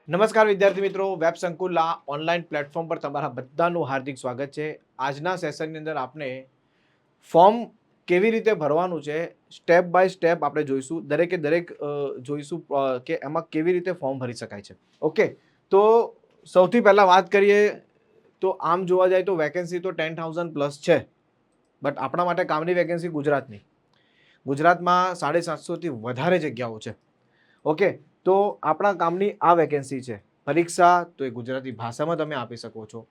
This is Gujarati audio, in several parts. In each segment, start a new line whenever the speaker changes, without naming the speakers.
નમસ્કાર વિદ્યાર્થી મિત્રો, વેબ સંકુલના ઓનલાઈન પ્લેટફોર્મ પર તમારા બધાનું હાર્દિક સ્વાગત છે. આજના સેશનની અંદર આપણે ફોર્મ કેવી રીતે ભરવાનું છે સ્ટેપ બાય સ્ટેપ આપણે જોઈશું. દરેકે દરેક જોઈશું કે એમાં કેવી રીતે ફોર્મ ભરી શકાય છે. ઓકે, તો સૌથી પહેલાં વાત કરીએ તો આમ જોવા જાય તો વેકેન્સી તો 10,000+ છે, બટ આપણા માટે કામની વેકેન્સી ગુજરાતની. ગુજરાતમાં 750થી વધારે જગ્યાઓ છે. ઓકે, તો આપણા કામની આ વેકેન્સી છે. પરીક્ષા તો એ ગુજરાતી ભાષામાં તમે આપી શકો છો.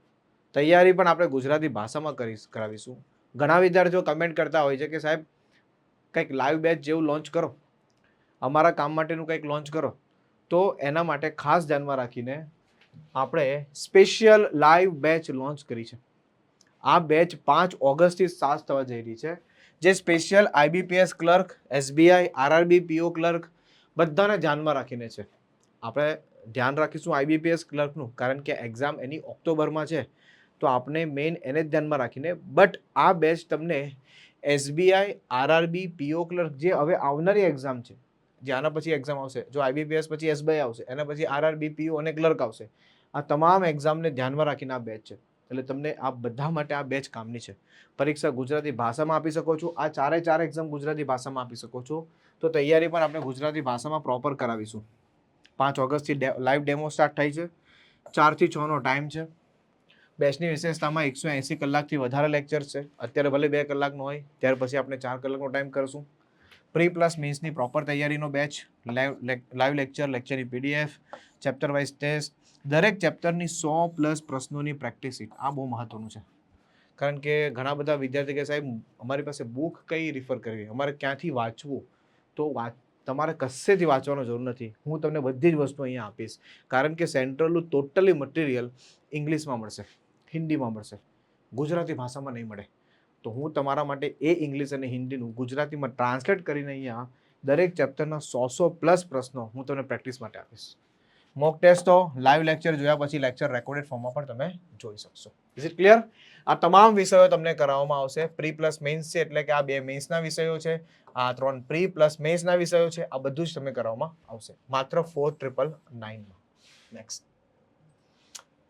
તૈયારી પણ આપણે ગુજરાતી ભાષામાં કરાવીશું. ઘણા વિદ્યાર્થીઓ કમેન્ટ કરતા હોય છે કે સાહેબ કંઈક લાઈવ બેચ જેવું લોન્ચ કરો, અમારા કામ માટેનું કંઈક લોન્ચ કરો. તો એના માટે ખાસ ધ્યાનમાં રાખીને આપણે સ્પેશિયલ લાઈવ બેચ લોન્ચ કરી છે. આ બેચ 5 ઓગસ્ટથી સ્ટાર્ટ થવા જઈ રહી છે, જે special IBPS clerk, SBI, RRB, PO clerk બધાને ધ્યાનમાં રાખીને છે. આપણે ધ્યાન રાખીશું IBPS ક્લર્કનું, કારણ કે એક્ઝામ એની ઓક્ટોબરમાં છે, તો આપણે મેઇન એને જ ધ્યાનમાં રાખીને. બટ આ બેચ તમને SBI, RRB, PO ક્લર્ક જે હવે આવનારી એક્ઝામ છે, જે આના પછી એક્ઝામ આવશે, જો IBPS પછી SBI આવશે, એના પછી RRB, PO અને ક્લર્ક આવશે, આ તમામ એક્ઝામને ધ્યાનમાં રાખીને આ બેચ છે. એટલે તમને આ બધા માટે આ બેચ કામની છે. પરીક્ષા ગુજરાતી ભાષામાં આપી શકો છો. આ 4 એક્ઝામ ગુજરાતી ભાષામાં આપી શકો છો. તો તૈયારી પણ આપણે ગુજરાતી ભાષામાં પ્રોપર કરાવીશું. 5 ઓગસ્ટથી લાઈવ ડેમો સ્ટાર્ટ થાય છે. 4 થી 6નો ટાઈમ છે. બેચની વિશેષતામાં 180 કલાકથી વધારે લેક્ચર છે. અત્યારે ભલે 2 કલાકનો હોય, ત્યાર પછી આપણે 4 કલાકનો ટાઈમ કરશું. પ્રી પ્લસ મીન્સની પ્રોપર તૈયારીનો બેચ, લાઈવ લેક્ચર, લેક્ચરની PDF, ચેપ્ટર વાઇઝ ટેસ્ટ, દરેક ચેપ્ટરની 100+ પ્રશ્નોની પ્રેક્ટિસ શીટ. આ બહુ મહત્વનું છે, કારણ કે ઘણા બધા વિદ્યાર્થી કે સાહેબ અમારી પાસે બુક કઈ રિફર કરવી, અમારે ક્યાંથી વાંચવું. તો તમારે કશેથી વાંચવાનો જરૂર નથી. હું તમને બધી જ વસ્તુ અહીંયા આપીશ, કારણ કે સેન્ટ્રલનું ટોટલી મટીરિયલ ઇંગ્લિશમાં મળશે, હિન્દીમાં મળશે, ગુજરાતી ભાષામાં નહીં મળે. તો હું તમારા માટે એ ઇંગ્લિશ અને હિન્દીનું ગુજરાતીમાં ટ્રાન્સલેટ કરીને અહીંયા દરેક ચેપ્ટરના 100+ પ્રશ્નો હું તમને પ્રેક્ટિસ માટે આપીશ. મોક ટેસ્ટો, લાઈવ લેક્ચર જોયા પછી લેક્ચર રેકોર્ડેડ ફોર્મમાં પણ તમે જોઈ શકશો. Is it clear? આ તમામ વિષયો તમને કરાવવામાં આવશે. પ્રી પ્લસ મેઇન્સ છે, એટલે કે આ 2 મેઇન્સના વિષયો છે, આ 3 પ્રી પ્લસ મેઇન્સના વિષયો છે. આ બધું જ તમને કરાવવામાં આવશે માત્ર 4,999માં. નેક્સ્ટ,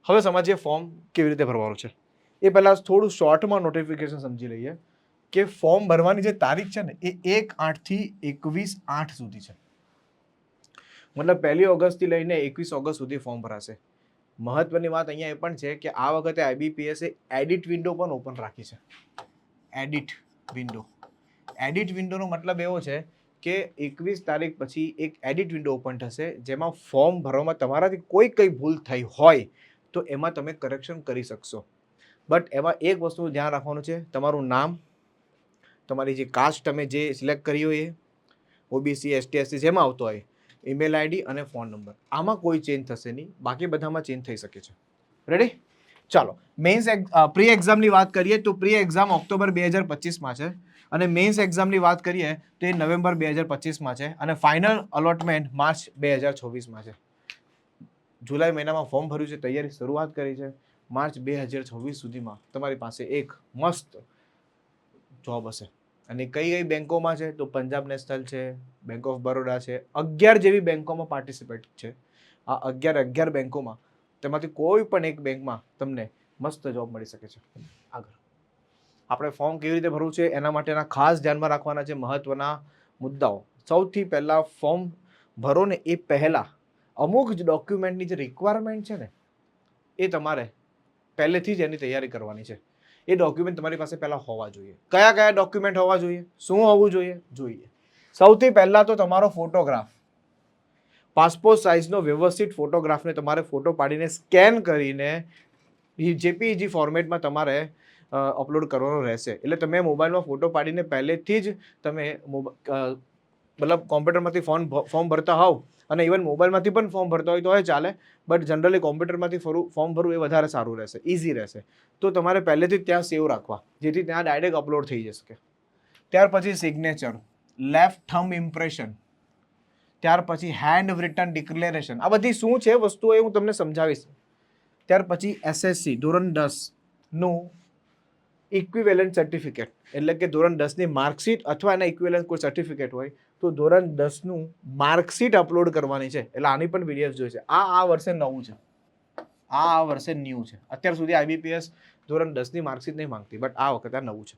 હવે સમજીએ ફોર્મ કેવી રીતે ભરવાનું છે. એ પહેલાં થોડું શોર્ટમાં નોટિફિકેશન સમજી લઈએ કે ફોર્મ ભરવાની જે તારીખ છે ને, એ 1/8 થી 21/8 સુધી છે. મતલબ 1 ઓગસ્ટથી લઈને 21 ઓગસ્ટ સુધી ફોર્મ ભરાશે. મહત્વની વાત અહીંયા એ પણ છે કે આ વખતે IBPS એડિટ વિન્ડો પણ ઓપન રાખી છે. એડિટ વિન્ડોનો મતલબ એવો છે કે 21 તારીખ પછી એક એડિટ વિન્ડો ઓપન થશે, જેમાં ફોર્મ ભરવામાં તમારાથી કંઈ ભૂલ થઈ હોય તો એમાં તમે કરેક્શન કરી શકશો. બટ એમાં એક વસ્તુનું ધ્યાન રાખવાનું છે, તમારું નામ, તમારી જે કાસ્ટ તમે જે સિલેક્ટ કરી હોય, OBC, ST, SC જેમાં આવતો હોય, ઈમેલ ID અને ફોન નંબર, આમાં કોઈ ચેન્જ થશે નહીં. બાકી બધામાં ચેન્જ થઈ શકે છે. રેડી? ચાલો, મેઇન્સ પ્રી એક્ઝામની વાત કરીએ તો પ્રી એક્ઝામ ઓક્ટોબર 2025માં છે, અને મેઇન્સ એક્ઝામની વાત કરીએ તો એ નવેમ્બર 2025માં છે, અને ફાઇનલ અલોટમેન્ટ માર્ચ 2026માં છે. જુલાઈ મહિનામાં ફોર્મ ભર્યું છે, તૈયારી શરૂઆત કરી છે. માર્ચ 2026 સુધીમાં તમારી પાસે એક મસ્ત જોબ હશે. અને કઈ બેંકોમાં છે તો પંજાબ નેશનલ છે, બેંક ઓફ બરોડા છે, 11 જેવી બેંકોમાં પાર્ટિસિપેટ છે. આ 11 બેંકોમાં તેમાંથી કોઈ પણ એક બેંકમાં તમને મસ્ત જોબ મળી શકે છે. આગળ આપણે ફોર્મ કેવી રીતે ભરવું છે એના માટેના ખાસ ધ્યાનમાં રાખવાના છે મહત્વના મુદ્દાઓ. સૌથી પહેલાં ફોર્મ ભરો ને એ પહેલાં અમુક જ ડોક્યુમેન્ટની જે રિક્વાયરમેન્ટ છે ને, એ તમારે પહેલેથી જ એની તૈયારી કરવાની છે. એ ડોક્યુમેન્ટ તમારી પાસે પહેલાં હોવા જોઈએ. કયા ડોક્યુમેન્ટ હોવા જોઈએ, શું હોવું જોઈએ? સૌથી પહેલાં તો તમારો ફોટોગ્રાફ, પાસપોર્ટ સાઇઝનો વ્યવસ્થિત ફોટોગ્રાફને તમારે ફોટો પાડીને સ્કેન કરીને JPEG ફોર્મેટમાં તમારે અપલોડ કરવાનો રહેશે. એટલે તમે મોબાઈલમાં ફોટો પાડીને પહેલેથી જ તમે મતલબ કોમ્પ્યુટરમાંથી ફોર્મ ભરતા હોવ, અને ઇવન મોબાઈલમાંથી પણ ફોર્મ ભરતા હોય તો ચાલે, બટ જનરલી કોમ્પ્યુટરમાંથી ફોર્મ ભરવું એ વધારે સારું રહેશે, ઇઝી રહેશે. તો તમારે પહેલેથી જ ત્યાં સેવ રાખવા, જેથી ત્યાં ડાયરેક્ટ અપલોડ થઈ જશે. ત્યાર પછી સિગ્નેચર, લેફ્ટ થમ્બ ઇમ્પ્રેશન, ત્યાર પછી હેન્ડ રિટન ડિક્લેરેશન. આ બધી શું છે વસ્તુઓ એ હું તમને સમજાવીશ. ત્યાર પછી SSC ધોરણ 10નું ઇક્વિવેલન્ટ સર્ટિફિકેટ એટલે કે ધોરણ 10ની માર્કશીટ અથવા એના ઇક્વિવેલન્ટ કોઈ સર્ટિફિકેટ હોય તો ધોરણ 10નું માર્કશીટ અપલોડ કરવાની છે. એટલે આની પણ પીડીએફ જોઈશે. આ વર્ષે નવું છે, આ વર્ષે ન્યૂ છે. અત્યાર સુધી આઈબીપીએસ ધોરણ 10ની માર્કશીટ નહીં માંગતી, બટ આ વખતે આ નવું છે.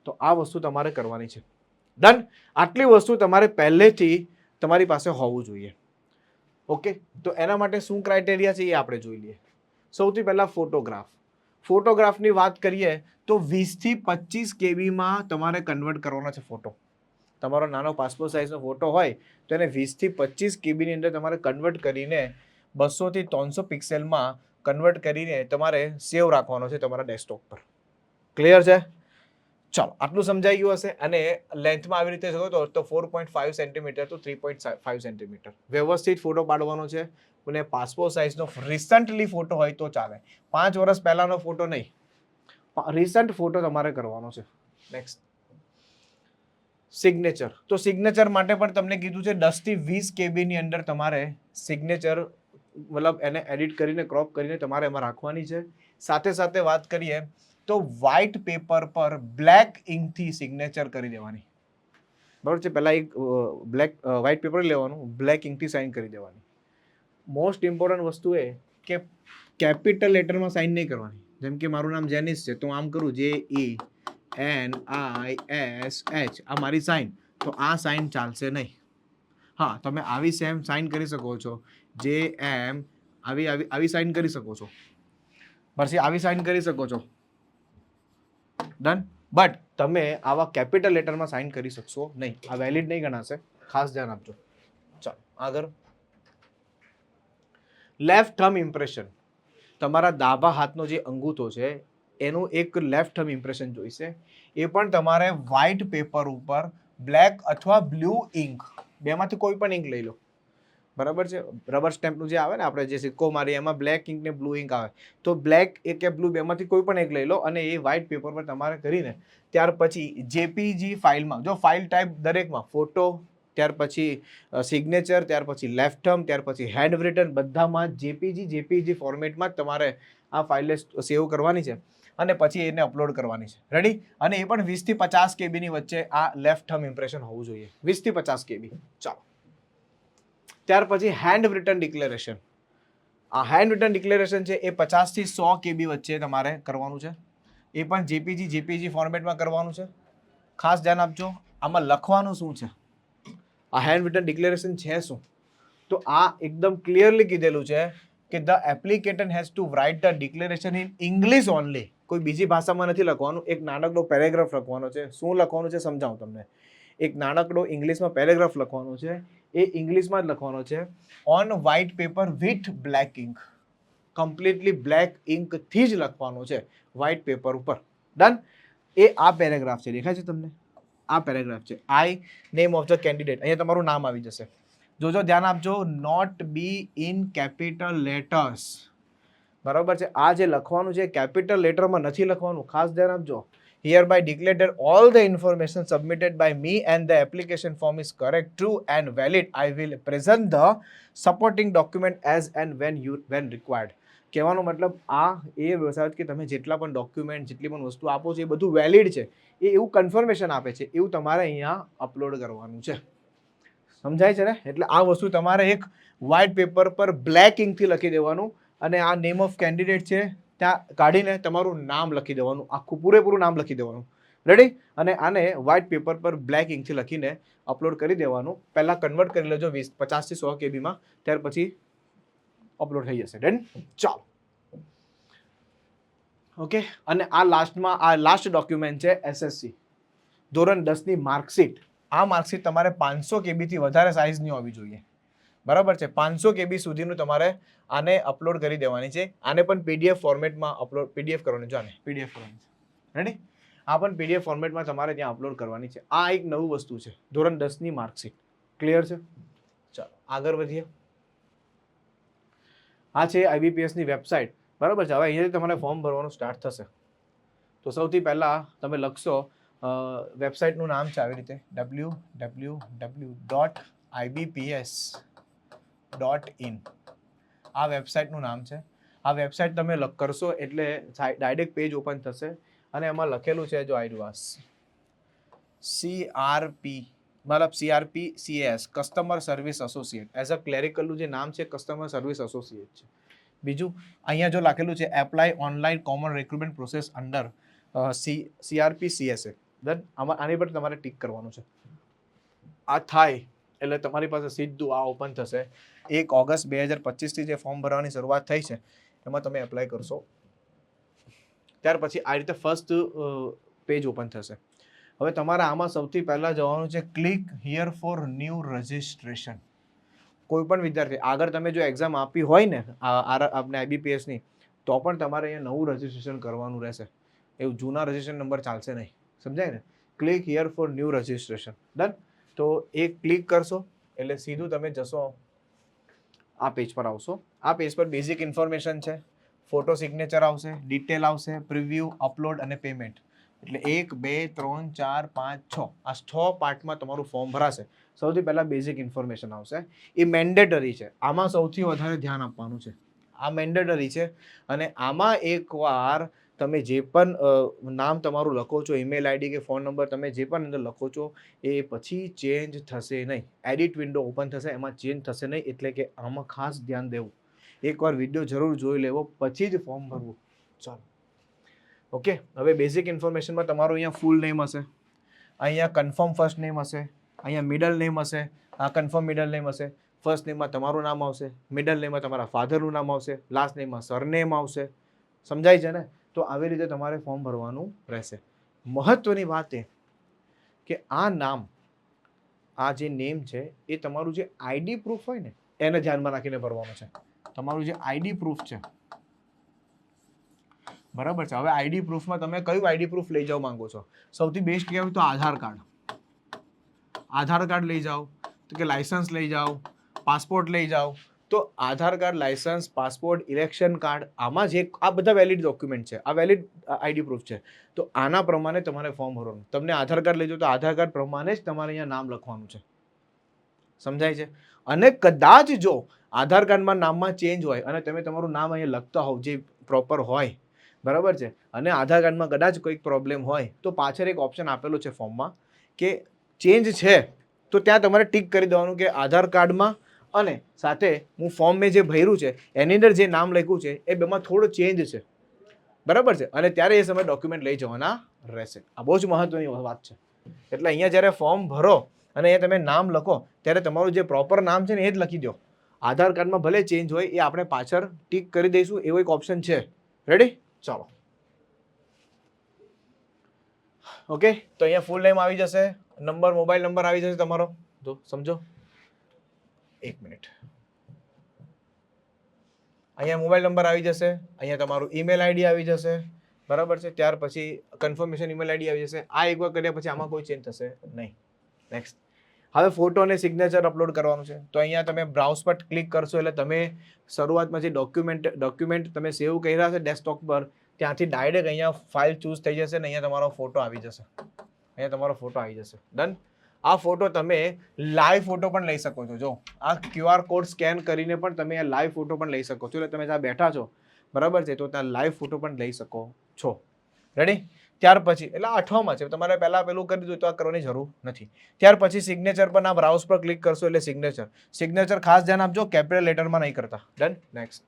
તો આ વસ્તુ તમારે કરવાની છે. ડન. આટલી વસ્તુ તમારે પહેલેથી તમારી પાસે હોવું જોઈએ. ઓકે, તો એના માટે શું ક્રાઇટેરિયા છે એ આપણે જોઈ લઈએ. સૌથી પહેલા ફોટોગ્રાફની વાત કરીએ તો 20 થી 25 કેબીમાં તમારે કન્વર્ટ કરવાનો છે ફોટો. તમારો નાનો પાસપોર્ટ સાઇઝનો ફોટો હોય તો એને 20 થી 25 કેબીની અંદર તમારે કન્વર્ટ કરીને 200 થી 300 પિક્સેલમાં કન્વર્ટ કરીને તમારે સેવ રાખવાનો છે તમારા ડેસ્કટોપ પર. ક્લિયર છે? ચાલો, આટલું સમજાઈ ગયું હશે. અને લેન્થમાં આવી રીતે જોયો તો 4.5 સેન્ટીમીટર ટુ 3.5 સેન્ટીમીટર વ્યવસ્થિત ફોટો પાડવાનો છે. અને પાસપોર્ટ સાઇઝનો રિસન્ટલી ફોટો હોય તો ચાલે, 5 વર્ષ પહેલાનો ફોટો નહીં, રિસન્ટ ફોટો તમારે કરવાનો છે. Next, signature. તો સિગ્નેચર માટે પણ તમને કીધું છે 10 થી 20 કેબીની અંદર તમારે સિગ્નેચર મતલબ એને એડિટ કરીને ક્રોપ કરીને તમારે એમાં રાખવાની છે. સાથે સાથે વાત કરીએ તો વ્હાઇટ પેપર પર બ્લેક ઇંકથી સિગ્નેચર કરી દેવાની. બરાબર છે? પહેલાં એક વ્હાઇટ પેપર લેવાનું, બ્લેક ઇંકથી સાઇન કરી દેવાની. મોસ્ટ ઇમ્પોર્ટન્ટ વસ્તુ એ કે કેપિટલ લેટરમાં સાઇન નહીં કરવાની. જેમ કે મારું નામ જેનિસ છે તો આમ કરું JENISH, આ મારી સાઇન, તો આ સાઇન ચાલશે નહીં. હા, તમે આવી સેમ સાઇન કરી શકો છો, JM આવી સાઇન કરી શકો છો, પછી આવી સાઇન કરી શકો છો. ડન. બટ તમે આવા કેપિટલ લેટરમાં સાઇન કરી શકશો નહીં, આ વેલિડ નહીં ગણાશે, ખાસ ધ્યાન આપજો. ચાલો આગળ. Left thumb impression. તમારા ડાબા હાથનો જે અંગૂઠો છે એનું એક લેફ્ટ થમ્બ ઇમ્પ્રેશન જોઈશે. એ પણ તમારે વ્હાઇટ પેપર ઉપર બ્લેક અથવા બ્લુ ઇંક, બેમાંથી કોઈ પણ ઇંક લઈ લો. બરાબર છે? રબર સ્ટેમ્પનું જે આવે ને, આપણે જે સિક્કો મારીએ એમાં બ્લેક ઇંક ને બ્લુ ઇંક આવે, તો બ્લેક કે બ્લુ બેમાંથી કોઈ પણ એક લઈ લો અને એ વ્હાઇટ પેપર પર તમારે કરીને ત્યાર પછી જેપીજી ફાઇલમાં, જો ફાઇલ ટાઈપ દરેકમાં ફોટો, ત્યાર પછી સિગ્નેચર, ત્યાર પછી લેફ્ટ થમ્બ, ત્યાર પછી હેન્ડ રિટન, બધામાં જેપીજી ફોર્મેટમાં જ તમારે આ ફાઇલને સેવ કરવાની છે અને પછી એને અપલોડ કરવાની છે. રેડી? અને એ પણ 20 થી 50 કેબીની વચ્ચે આ લેફ્ટ થમ્બ ઇમ્પ્રેશન હોવું જોઈએ. 20 થી 50 કેબી. ચાલો, ત્યાર પછી હેન્ડ રિટન ડિક્લેરેશન. આ હેન્ડ રિટન ડિક્લેરેશન છે એ 50 થી 100 કેબી વચ્ચે તમારે કરવાનું છે. એ પણ જેપીજી ફોર્મેટમાં કરવાનું છે. ખાસ ધ્યાન આપજો. આમાં લખવાનું શું છે, આ હેન્ડ રિટન ડિક્લેરેશન છે શું, તો આ એકદમ ક્લિયરલી કીધેલું છે કે the application has to write the declaration in English only. કોઈ બીજી ભાષામાં નથી લખવાનું. એક નાનકડો પેરેગ્રાફ લખવાનો છે. શું લખવાનું છે સમજાવું તમને. એક નાનકડો ઇંગ્લિશમાં પેરેગ્રાફ લખવાનો છે. એ ઇંગ્લિશમાં જ લખવાનો છે. On white paper with black ink. Completely black ઇંકથી જ લખવાનું છે વ્હાઇટ પેપર ઉપર. ડન. એ આ પેરેગ્રાફ છે, દેખાય છે તમને? આ પેરેગ્રાફ છે. I name of the candidate, અહીંયા તમારું નામ આવી જશે. જોજો, ધ્યાન આપજો. Note be in capital letters. બરાબર છે? આ જે લખવાનું છે કેપિટલ લેટરમાં નથી લખવાનું, ખાસ ધ્યાન આપજો. Hereby declare that all the information submitted by me and the application form is correct, true and valid. I will present the supporting document as and when required. કહેવાનો મતલબ આ એ વ્યવસાય કે તમે જેટલા પણ ડોક્યુમેન્ટ, જેટલી પણ વસ્તુ આપો છો એ બધું વેલિડ છે, એ એવું કન્ફર્મેશન આપે છે, એવું તમારે અહીંયા અપલોડ કરવાનું છે. સમજાય છે ને? એટલે આ વસ્તુ તમારે એક વ્હાઇટ પેપર પર બ્લેક ઇંકથી લખી દેવાનું અને આ નેમ ઓફ કેન્ડિડેટ છે ત્યાં કાઢીને તમારું નામ લખી દેવાનું, આખું પૂરેપૂરું નામ લખી દેવાનું. રેડી? અને આને વ્હાઇટ પેપર પર બ્લેક ઇંકથી લખીને અપલોડ કરી દેવાનું. પહેલાં કન્વર્ટ કરી લેજો 50 થી 100 કેબીમાં, ત્યાર પછી અપલોડ થઈ જશે. ડન? ચાલો, ઓકે. અને આ લાસ્ટ ડોક્યુમેન્ટ છે એસએસસી ધોરણ 10ની માર્કશીટ. આ માર્કશીટ તમારે 500 કેબીથી વધારે સાઇઝની હોવી જોઈએ. બરાબર છે? 500 કેબી સુધીનું તમારે આને અપલોડ કરી દેવાની છે. આને પણ પીડીએફ ફોર્મેટમાં પીડીએફ કરવાની છે. આને પીડીએફ કરવાની છે. રેડી? આ પણ પીડીએફ ફોર્મેટમાં તમારે ત્યાં અપલોડ કરવાની છે. આ એક નવું વસ્તુ છે, ધોરણ 10ની માર્કશીટ. ક્લિયર છે? ચાલો આગળ વધીએ. આ છે આઈબીપીએસની વેબસાઇટ. બરાબર છે? હવે અહીંયાથી તમારે ફોર્મ ભરવાનું સ્ટાર્ટ થશે. તો સૌથી પહેલાં તમે લખશો, વેબસાઇટનું નામ છે આવી રીતે www.ibps.in. આ વેબસાઇટનું નામ છે. આ વેબસાઇટ તમે કરશો એટલે ડાયરેક્ટ પેજ ઓપન થશે. અને એમાં લખેલું છે જો આઈડવાસ CRP મતલબ CRPCAS customer service associate as a ક્લેરિકલનું જે નામ છે કસ્ટમર સર્વિસ એસોસિએટ છે. બીજું અહીંયા જો લખેલું છે apply online common recruitment process under CRPCSA દેન આની પર તમારે ટીક કરવાનું છે. આ થાય એટલે તમારી પાસે સીધું આ ઓપન થશે. 1 ઓગસ્ટ 2025 જે ફોર્મ ભરવાની શરૂઆત થઈ છે એમાં તમે એપ્લાય કરશો. ત્યાર પછી આ રીતે ફર્સ્ટ પેજ ઓપન થશે. હવે તમારે આમાં સૌથી પહેલાં જવાનું છે click here for new registration. કોઈ પણ વિદ્યાર્થી આગળ તમે જો એક્ઝામ આપી હોય ને આપણે IBPSની તો પણ તમારે અહીંયા નવું રજિસ્ટ્રેશન કરવાનું રહેશે. એવું જૂના રજિસ્ટ્રેશન નંબર ચાલશે નહીં. સમજાય ને? Click here for new registration. Done. તો એ ક્લિક કરશો એટલે સીધું તમે જશો આ પેજ પર આવશો. આ પેજ પર બેઝિક ઇન્ફોર્મેશન છે, ફોટો સિગ્નેચર આવશે, ડિટેલ આવશે, પ્રિવ્યૂ, અપલોડ અને પેમેન્ટ. એટલે 1 2 3 4 5 6 આ 6 પાર્ટમાં તમારું ફોર્મ ભરાશે. સૌથી પહેલાં બેઝિક ઇન્ફોર્મેશન આવશે. એ મેન્ડેટરી છે. આમાં સૌથી વધારે ધ્યાન આપવાનું છે. આ મેન્ડેટરી છે અને આમાં એકવાર તમે જે પણ નામ તમારું લખો છો, ઈમેલ આઈડી કે ફોન નંબર તમે જે પણ અંદર લખો છો એ પછી ચેન્જ થશે નહીં. એડિટ વિન્ડો ઓપન થશે, એમાં ચેન્જ થશે નહીં. એટલે કે આમાં ખાસ ધ્યાન દેવું. એકવાર વિડીયો જરૂર જોઈ લેવો પછી જ ફોર્મ ભરવું. ચાલો ઓકે. હવે બેઝિક ઇન્ફોર્મેશનમાં તમારું અહીંયા ફૂલ નેમ હશે, અહીંયા કન્ફર્મ ફર્સ્ટ નેમ હશે, અહીંયા મિડલ નેમ હશે, આ કન્ફર્મ મિડલ નેમ હશે. ફર્સ્ટ નેમમાં તમારું નામ આવશે, મિડલ નેમમાં તમારા ફાધરનું નામ આવશે, લાસ્ટ નેમમાં સરનેમ આવશે. સમજાય છે ને? તો આવી રીતે તમારે ફોર્મ ભરવાનું રહેશે. મહત્વની વાત એ કે આ નામ, આ જે નેમ છે એ તમારું જે આઈડી પ્રૂફ હોય ને એને ધ્યાનમાં રાખીને ભરવાનું છે. તમારું જે આઈડી પ્રૂફ છે, બરાબર છે. હવે આઈડી પ્રૂફમાં તમે કયું આઈડી પ્રૂફ લઈ જાઓ માંગો છો? સૌથી બેસ્ટ કહેવાય તો આધાર કાર્ડ. આધાર કાર્ડ લઈ જાઓ તો કે લાયસન્સ લઈ જાઓ, પાસપોર્ટ લઈ જાઓ. તો Aadhaar card, licence, passport, election card, આમાં જે આ બધા વેલિડ ડોક્યુમેન્ટ છે, આ વેલિડ આઈડી પ્રૂફ છે. તો આના પ્રમાણે તમારે ફોર્મ ભરવાનું. તમને આધાર કાર્ડ લઈ જાઓ તો આધાર કાર્ડ પ્રમાણે જ તમારે અહીંયા નામ લખવાનું છે. સમજાય છે? અને કદાચ જો આધાર કાર્ડમાં નામમાં ચેન્જ હોય અને તમે તમારું નામ અહીંયા લખતા હોવ જે પ્રોપર હોય, બરાબર છે, અને આધાર કાર્ડમાં કદાચ કોઈક પ્રોબ્લેમ હોય તો પાછળ એક ઓપ્શન આપેલો છે ફોર્મમાં કે ચેન્જ છે તો ત્યાં તમારે ટીક કરી દેવાનું કે આધાર કાર્ડમાં અને સાથે હું ફોર્મ મેં જે ભર્યું છે એની અંદર જે નામ લખ્યું છે એ બેમાં થોડો ચેન્જ છે, બરાબર છે, અને ત્યારે એ સમયે ડોક્યુમેન્ટ લઈ જવાના રહેશે. આ બહુ જ મહત્વની વાત છે. એટલે અહીંયા જ્યારે ફોર્મ ભરો અને એ તમે નામ લખો ત્યારે તમારું જે પ્રોપર નામ છે ને એ જ લખી દો. આધાર કાર્ડમાં ભલે ચેન્જ હોય એ આપણે પાછળ ટીક કરી દઈશું, એવો એક ઓપ્શન છે. રેડી? ચાલો ઓકે. તો અહીંયા ફૂલ નેમ આવી જશે, નંબર, મોબાઈલ નંબર આવી જશે તમારો. જો સમજો, 1 મિનિટ. અહીંયા મોબાઈલ નંબર આવી જશે, અહીંયા તમારું ઈમેલ આઈડી આવી જશે, બરાબર છે. ત્યાર પછી કન્ફર્મેશન ઈમેલ આઈડી આવી જશે. આ એકવાર કર્યા પછી આમાં કોઈ ચેન્જ થશે નહીં. નેક્સ્ટ. હવે ફોટો અને સિગ્નેચર અપલોડ કરવાનું છે. તો અહીંયા તમે બ્રાઉઝ પર ક્લિક કરશો એટલે તમે શરૂઆતમાં જે ડોક્યુમેન્ટ તમે સેવ કર્યા છે ડેસ્કટોપ પર, ત્યાંથી ડાયરેક્ટ અહીંયા ફાઇલ ચૂઝ થઈ જશે ને અહીંયા તમારો ફોટો આવી જશે. અહીંયા તમારો ફોટો આવી જશે. ડન. આ ફોટો તમે લાઈવ ફોટો પણ લઈ શકો છો. જો આ QR કોડ સ્કેન કરીને પણ તમે આ લાઈવ ફોટો પણ લઈ શકો છો. એટલે તમે જ્યાં બેઠા છો, બરાબર છે, તો ત્યાં લાઈવ ફોટો પણ લઈ શકો છો. રેડી? ત્યાર પછી એટલે 8માં છે, તમારે પહેલાં પેલું કરી દીધું તો આ કરવાની જરૂર નથી. ત્યાર પછી સિગ્નેચર પર આ બ્રાઉઝ પર ક્લિક કરશો એટલે સિગ્નેચર ખાસ ધ્યાન આપજો, કેપિટલ લેટરમાં નહીં કરતા. ડન. નેક્સ્ટ.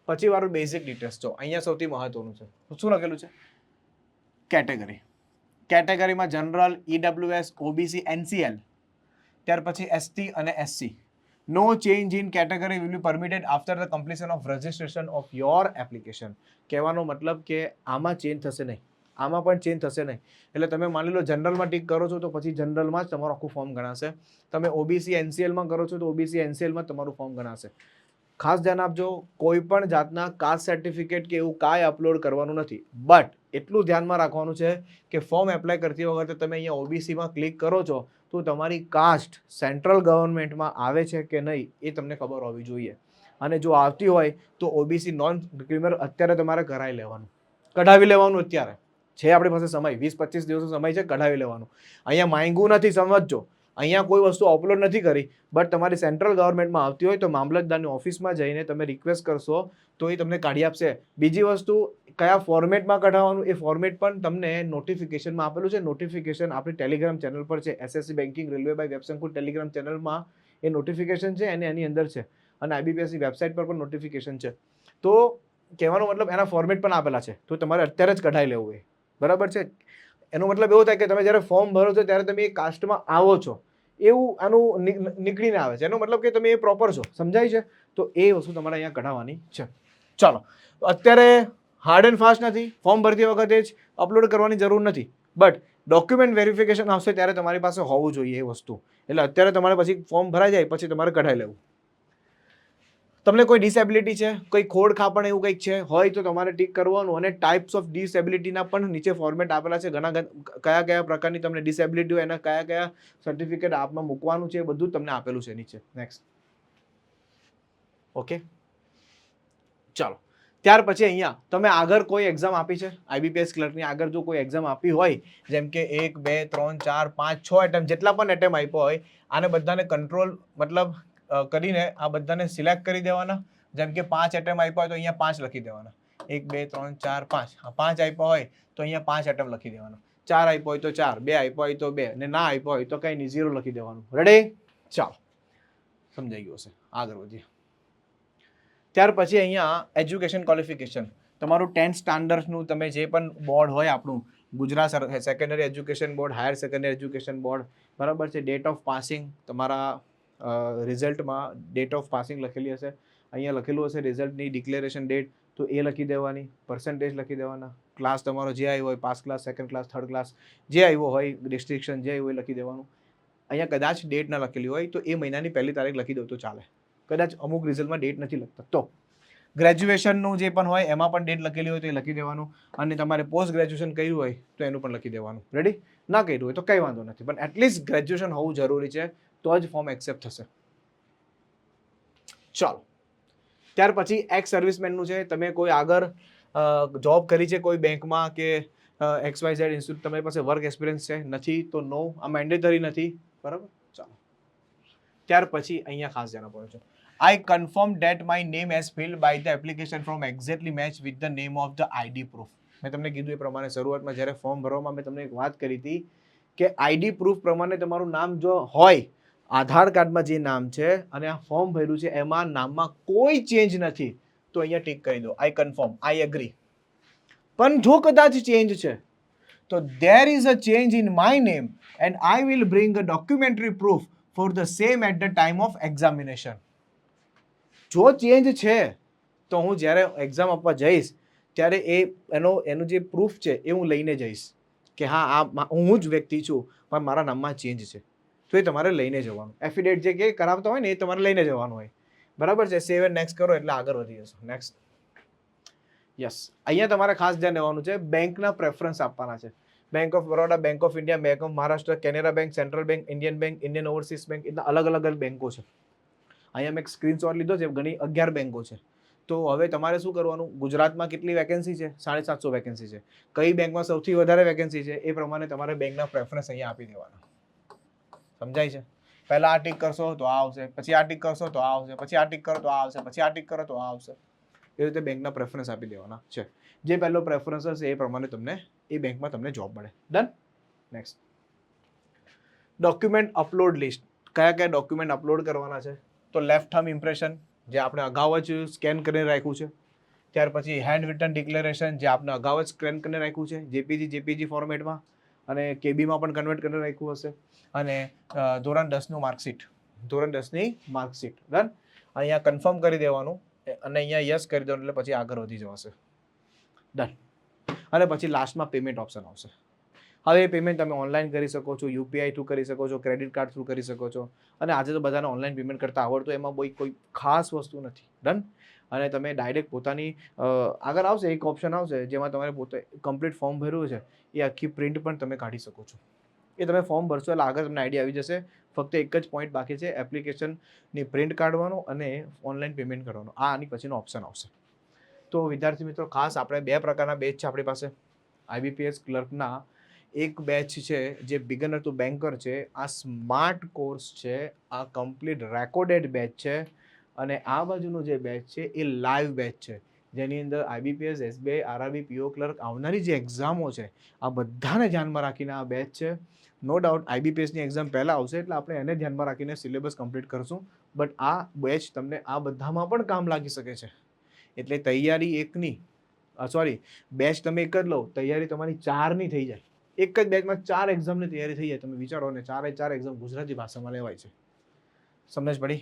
પછી વાળું બેઝિક ડિટેલ્સ. જો અહીંયા સૌથી મહત્વનું છે. શું લખેલું છે? કેટેગરી. કેટેગરીમાં જનરલ, EWS, OBC, NCL. ત્યાર પછી ST અને SC. No change in category will be permitted after the completion of registration of your application. કહેવાનો મતલબ કે આમાં ચેન્જ થશે નહીં, આમાં પણ ચેન્જ થશે નહીં. એટલે તમે માની લો જનરલમાં ટીક કરો છો તો પછી જનરલમાં જ તમારું આખું ફોર્મ ગણાશે. તમે OBC, NCLમાં કરો છો તો OBC, NCLમાં તમારું ફોર્મ ગણાશે. ખાસ ધ્યાન આપજો, કોઈ પણ જાતના કાસ્ટ સર્ટિફિકેટ કે એવું કાંઈ અપલોડ કરવાનું નથી. બટ એટલું ધ્યાનમાં રાખવાનું છે કે ફોર્મ એપ્લાય કરતી વખતે તમે અહીંયા OBCમાં ક્લિક કરો છો તો તમારી કાસ્ટ સેન્ટ્રલ ગવર્મેન્ટમાં આવે છે કે નહીં એ તમને ખબર હોવી જોઈએ. અને જો આવતી હોય તો OBC નોન ક્રિમિનલ અત્યારે તમારે કરાવી લેવાનું, કઢાવી લેવાનું. અત્યારે છે આપણી પાસે સમય, 20-25 દિવસનો સમય છે, કઢાવી લેવાનું. અહીંયા માંગ્યું નથી, સમજજો. અહીંયા કોઈ વસ્તુ અપલોડ નથી કરી, બટ તમારી સેન્ટ્રલ ગવર્મેન્ટમાં આવતી હોય તો મામલતદારની ઓફિસમાં જઈને તમે રિક્વેસ્ટ કરશો તો એ તમને કાઢી આપશે. બીજી વસ્તુ, કયા ફોર્મેટમાં કઢાવવાનું એ ફોર્મેટ પણ તમને નોટિફિકેશનમાં આપેલું છે. નોટિફિકેશન આપણી ટેલિગ્રામ ચેનલ પર છે. SSC banking railway by Websankul Telegram ચેનલમાં એ નોટિફિકેશન છે અને એની અંદર છે, અને આઈબીપીએસની વેબસાઇટ પર પણ નોટિફિકેશન છે. તો કહેવાનો મતલબ એના ફોર્મેટ પણ આપેલા છે, તો તમારે અત્યારે જ કઢાઈ લેવું હોય. બરાબર છે. એનો મતલબ એવો થાય કે તમે જ્યારે ફોર્મ ભરો છો ત્યારે તમે એ કાસ્ટમાં આવો છો એવું આનું નીકળીને આવે છે. એનો મતલબ કે તમે એ પ્રોપર છો. સમજાય છે? તો એ વસ્તુ તમારે અહીંયા કઢાવવાની છે. ચાલો, અત્યારે હાર્ડ એન્ડ ફાસ્ટ નથી, ફોર્મ ભરતી વખતે જ અપલોડ કરવાની જરૂર નથી, બટ ડોક્યુમેન્ટ વેરિફિકેશન આવશે ત્યારે તમારી પાસે હોવું જોઈએ એ વસ્તુ. એટલે અત્યારે તમારે પછી ફોર્મ ભરાઈ જાય પછી તમારે કઢાઈ લેવું. તમને કોઈ ડિસેબિલિટી છે, કોઈ ખોડ ખાપણ એવું કંઈક છે હોય તો તમારે ટીક કરવાનું. અને ટાઈપ્સ ઓફ ડિસેબિલિટીના પણ નીચે ફોર્મેટ આપેલા છે. કયા કયા પ્રકારની તમને ડિસેબિલિટી હોય, એના કયા કયા સર્ટિફિકેટ આપમાં મૂકવાનું છે, એ બધું તમને આપેલું છે નીચે. નેક્સ્ટ. ઓકે, ચાલો. ત્યાર પછી અહીંયા તમે આગળ કોઈ એક્ઝામ આપી છે આઈબીપીએસ ક્લર્કની આગળ જો કોઈ એક્ઝામ આપી હોય, જેમ કે 1 2 3 4 5 6 એટેમ્પ જેટલા પણ એટેમ્પ આપ્યો હોય, આને બધાને કંટ્રોલ મતલબ કરીને આ બધાને સિલેક્ટ કરી દેવાના. જેમ કે 5 એટેમ્પ આપ્યા હોય તો અહીંયા 5 લખી દેવાના. 1 2 3 4 5, 5 આપ્યા હોય તો અહીંયા 5 એટેમ્પ લખી દેવાના. 4 આપ્યો હોય તો 4, 2 આપ્યો હોય તો 2, અને ના આપ્યો હોય તો કંઈ નહીં, 0 લખી દેવાનું. રેડી? ચાલો, સમજાઈ ગયું હશે. આગળ વધીએ. ત્યાર પછી અહીંયા એજ્યુકેશન ક્વોલિફિકેશન, તમારું 10th સ્ટાન્ડર્ડનું તમે જે પણ બોર્ડ હોય આપણું, Gujarat secondary education board, higher secondary education board, બરાબર છે. ડેટ ઓફ પાસિંગ તમારા રિઝલ્ટમાં ડેટ ઓફ પાસિંગ લખેલી હશે. અહીંયા લખેલું હશે રિઝલ્ટની ડિક્લેરેશન ડેટ, તો એ લખી દેવાની. પર્સન્ટેજ લખી દેવાના. ક્લાસ તમારો જે આવ્યો હોય, pass class, second class, third class, જે આવ્યો હોય, ડિસ્ટ્રિક્શન જે આવ્યું હોય લખી દેવાનું. અહીંયા કદાચ ડેટ ના લખેલી હોય તો એ મહિનાની પહેલી તારીખ લખી દો તો ચાલે. કદાચ અમુક રિઝલ્ટમાં ડેટ નથી લખતા તો ગ્રેજ્યુએશનનું જે પણ હોય એમાં પણ ડેટ લખેલી હોય તો એ લખી દેવાનું. અને તમારે પોસ્ટ ગ્રેજ્યુએશન કર્યું હોય તો એનું પણ લખી દેવાનું. રેડી? ના કર્યું હોય તો કંઈ વાંધો નથી, પણ એટલીસ્ટ ગ્રેજ્યુએશન હોવું જરૂરી છે, તો જ ફોર્મ એક્સેપ્ટ થશે. ચાલો, ત્યાર પછી એક્સ સર્વિસમેનનું છે. તમે કોઈ આગળ જોબ કરી છે કોઈ બેંકમાં કે XYZ ઇન્સ્ટિટ્યૂટ, તમારી પાસે વર્ક એક્સપિરિયન્સ છે? નથી તો નો, આ મેન્ડેટરી નથી. બરાબર? ચાલો, ત્યાર પછી અહીંયા ખાસ ધ્યાન આપવાનું છે. I confirm that my name as filled by the application form exactly match with the name of the ID proof. મેં તમને કીધું એ પ્રમાણે શરૂઆતમાં જ્યારે ફોર્મ ભરવામાં મેં તમને એક વાત કરી હતી કે આઈડી પ્રૂફ પ્રમાણે તમારું નામ જો હોય, આધાર કાર્ડમાં જે નામ છે અને આ ફોર્મ ભર્યું છે એમાં નામમાં કોઈ ચેન્જ નથી, તો અહીંયા ટીક કરી દો. આઈ કન્ફર્મ, આઈ એગ્રી. પણ જો કદાચ ચેન્જ છે તો there is a change in my name and I will bring a documentary proof for the same at the time of examination. જો ચેન્જ છે તો હું જ્યારે એક્ઝામ આપવા જઈશ ત્યારે એનું જે પ્રૂફ છે એ હું લઈને જઈશ કે હા આ હું જ વ્યક્તિ છું, પણ મારા નામમાં ચેન્જ છે, તો એ તમારે લઈને જવાનું. એફિડેવિટ જે કે કરાવતા હોય ને એ તમારે લઈને જવાનું હોય. બરાબર છે? સેવ એન્ડ નેક્સ્ટ કરો એટલે આગળ વધી જશો. નેક્સ્ટ. યસ, અહીંયા તમારે ખાસ ધ્યાન દેવાનું છે. બેંકના પ્રેફરન્સ આપવાના છે. Bank of Baroda, bank of India, bank of Maharashtra, Canara bank, central bank, Indian bank, Indian overseas bank, એટલા અલગ અલગ બેંકો છે. અહીંયા મેં એક સ્ક્રીનશોટ લીધો છે, ઘણી 11 બેંકો છે. તો હવે તમારે શું કરવાનું, ગુજરાતમાં કેટલી વેકેન્સી છે? 750 વેકેન્સી છે. કઈ બેંકમાં સૌથી વધારે વેકેન્સી છે એ પ્રમાણે તમારે બેંકના પ્રેફરન્સ અહીંયા આપી દેવાના. સમજાય છે? પહેલા આ ટીક કરશો તો આ આવશે, પછી આ ટીક કરશો તો આ આવશે, પછી આ ટીક કરો તો આ આવશે, પછી આ ટીક કરો તો આ આવશે. એ રીતે બેંકના પ્રેફરન્સ આપી દેવાના છે. જે પહેલો પ્રેફરન્સ હશે એ પ્રમાણે તમને એ બેંકમાં તમને જોબ મળે. Done? Next. Document upload list. કયા કયા ડોક્યુમેન્ટ અપલોડ કરવાના છે? તો લેફ્ટ થમ્બ ઇમ્પ્રેશન જે આપણે અગાઉ જ સ્કેન કરીને રાખ્યું છે. ત્યાર પછી હેન્ડ રિટન ડિક્લેરેશન જે આપણે અગાઉ જ સ્કેન કરીને રાખ્યું છે જેપીજી ફોર્મેટમાં, અને કેબીમાં પણ કન્વર્ટ કરીને રાખ્યું હશે. અને ધોરણ 10નું માર્કશીટ, ધોરણ 10ની માર્કશીટ. ડન? અહીંયા કન્ફર્મ કરી દેવાનું અને અહીંયા યસ કરી દેવાનું એટલે પછી આગળ વધી જવાશે. ડન. અને પછી લાસ્ટમાં પેમેન્ટ ઓપ્શન આવશે. હવે એ પેમેન્ટ તમે ઓનલાઈન કરી શકો છો, યુપીઆઈ થ્રુ કરી શકો છો, ક્રેડિટ કાર્ડ થ્રુ કરી શકો છો. અને આજે તો બધાને ઓનલાઈન પેમેન્ટ કરતા આવડતું, એમાં કોઈ ખાસ વસ્તુ નથી. ડન? અને તમે ડાયરેક્ટ પોતાની આગળ આવશે એક ઓપ્શન આવશે જેમાં તમારે પોતે કમ્પ્લીટ ફોર્મ ભર્યું છે એ આખી પ્રિન્ટ પણ તમે કાઢી શકો છો. એ તમે ફોર્મ ભરશો એટલે આગળ તમને આઈડિયા આવી જશે. ફક્ત એક જ પોઈન્ટ બાકી છે, એપ્લિકેશનની પ્રિન્ટ કાઢવાનો અને ઓનલાઈન પેમેન્ટ કરવાનું. આ આની પછીનો ઓપ્શન આવશે. તો વિદ્યાર્થી મિત્રો ખાસ આપણે 2 પ્રકારના બેચ છે આપણી પાસે. આઈબીપીએસ ક્લર્કના એક બેચ છે જે બિગનર ટુ બેન્કર છે, આ સ્માર્ટ કોર્સ છે, આ કમ્પ્લીટ રેકોર્ડેડ બેચ છે, અને આ બાજુનો જે બેચ છે એ લાઈવ બેચ છે, જેની અંદર આઈબીપીએસ, એસબીઆઈ, આરઆરબી, પીઓ ક્લર્ક આવનારી જે એક્ઝામો છે આ બધાને ધ્યાનમાં રાખીને આ બેચ છે. નો ડાઉટ આઈબીપીએસની એક્ઝામ પહેલાં આવશે એટલે આપણે એને ધ્યાનમાં રાખીને સિલેબસ કમ્પ્લીટ કરશું, બટ આ બેચ તમને આ બધામાં પણ કામ લાગી શકે છે. એટલે તૈયારી એકની બેચ તમે એક જ લો, તૈયારી તમારી 4ની થઈ જાય. એક જ બેચમાં 4 એક્ઝામની તૈયારી થઈ જાય. તમે વિચારો ને 4 એક્ઝામ ગુજરાતી ભાષામાં લેવાય છે. સમજ પડી?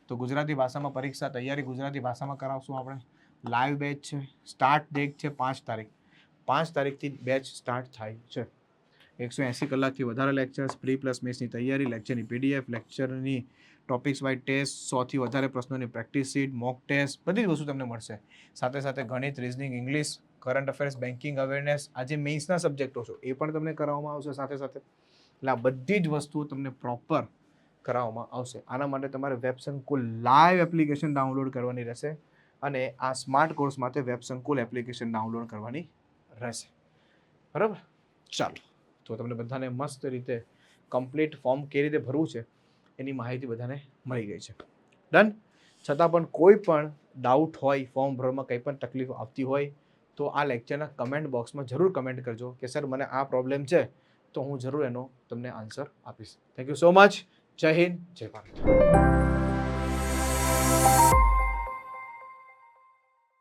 તો ગુજરાતી ભાષામાં પરીક્ષા તૈયારી ગુજરાતી ભાષામાં કરાવશું આપણે. લાઈવ બેચ છે, સ્ટાર્ટ ડેટ છે 5 તારીખ. 5 તારીખથી બેચ સ્ટાર્ટ થાય છે. 180 કલાકથી વધારે લેક્ચર્સ, પ્રી પ્લસ મેથ્સની તૈયારી, લેક્ચરની પીડીએફ, લેક્ચરની ટોપિક્સ વાઇઝ ટેસ્ટ, 100થી વધારે પ્રશ્નોની પ્રેક્ટિસ શીટ, મોક ટેસ્ટ, બધી જ વસ્તુ તમને મળશે. સાથે સાથે ગણિત, reasoning, English, current affairs, banking awareness, આ જે મેઇન્સના સબ્જેક્ટો છે એ પણ તમને કરાવવામાં આવશે સાથે સાથે. એટલે આ બધી જ વસ્તુઓ તમને પ્રોપર કરાવવામાં આવશે. આના માટે તમારે વેબ સંકુલ લાઈવ એપ્લિકેશન ડાઉનલોડ કરવાની રહેશે, અને આ સ્માર્ટ કોર્સ માટે વેબ સંકુલ એપ્લિકેશન ડાઉનલોડ કરવાની રહેશે. બરાબર? ચાલો, તો તમને બધાને મસ્ત રીતે કમ્પ્લીટ ફોર્મ કેવી રીતે ભરવું છે એની માહિતી બધાને મળી ગઈ છે. ડન? છતાં પણ કોઈ પણ ડાઉટ હોય, ફોર્મ ભરવામાં કંઈ પણ તકલીફ આવતી હોય તો આ લેક્ચરના કમેન્ટ બોક્સમાં જરૂર કમેન્ટ કરજો કે સર મને આ પ્રોબ્લેમ છે, તો હું જરૂર એનો તમને આન્સર આપીશ. Thank you so much. જય હિન્દ, જય ભારત.